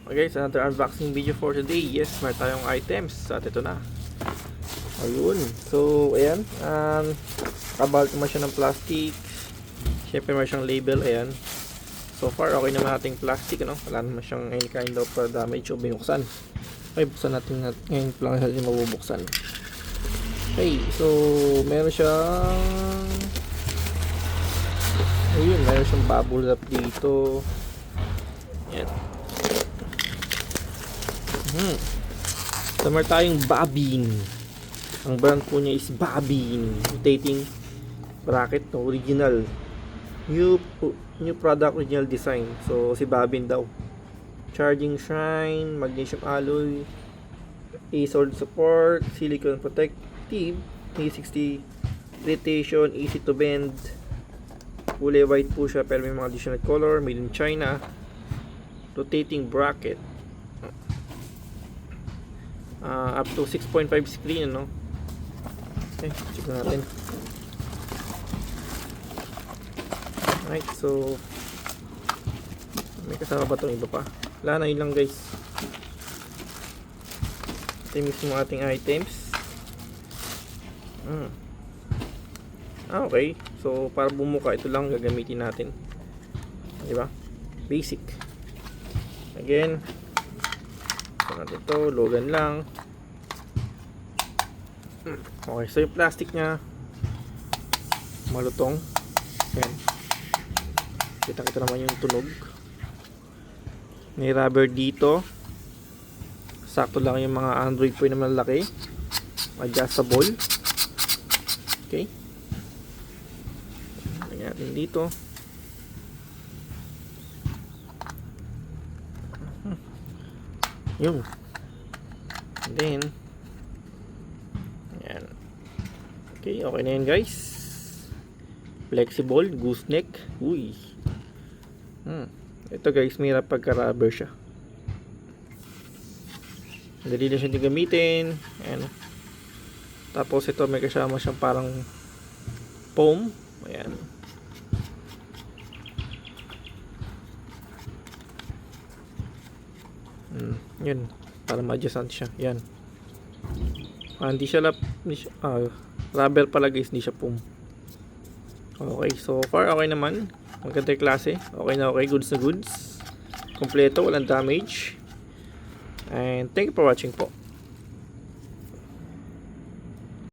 Okay, so another unboxing video for today. Yes, meron tayong items at ito na. Ayun. So, ayan. Kabalt naman siya ng plastic. Siyempre, meron siyang label. Ayan. So far, okay naman ating plastic. Ano? Wala naman siyang any kind of damage o binuksan. Okay, buksan natin ngayon pa lang natin mabubuksan. Okay, so meron siyang meron siyang bubble wrap dito. Ayan. So meron tayong bobbin. Ang brand po niya is Bobbin. Rotating bracket, no? Original. New product, original design. So si Bobbin daw. Charging shrine, magnesium alloy, A-solid support, silicone protective, 360 irritation, easy to bend. Kulay white po siya pero may mga additional color, made in China. Rotating bracket. Up to 6.5 screen, no? Okay, check natin. Alright, so may kasama ba itong iba pa? Wala na, yun lang guys. Ito yung mismo ating items. Okay, so para bumuka, ito lang gagamitin natin, diba? Basic. Again, natin ito, logan lang. Okay, so yung plastic nya malutong. Ayan, kita naman yung tunog. May rubber dito, sakto lang yung mga Android po na malaki, adjustable. Okay, lagyan natin dito. Yun. And then, ayan. Okay, okay na yun guys. Flexible, gooseneck. Uy. Ito guys, may pagka-rubber siya. Dali na siya gamitin. Ayan. Tapos ito may kasama siyang parang foam. Ayan. Yun, para ma-adjustan siya. Yan. Hindi siya rubber pala guys, hindi siya foam. Okay, so far okay naman. Maganda yung klase. Okay na okay, goods na goods. Kompleto, walang damage. And thank you for watching po.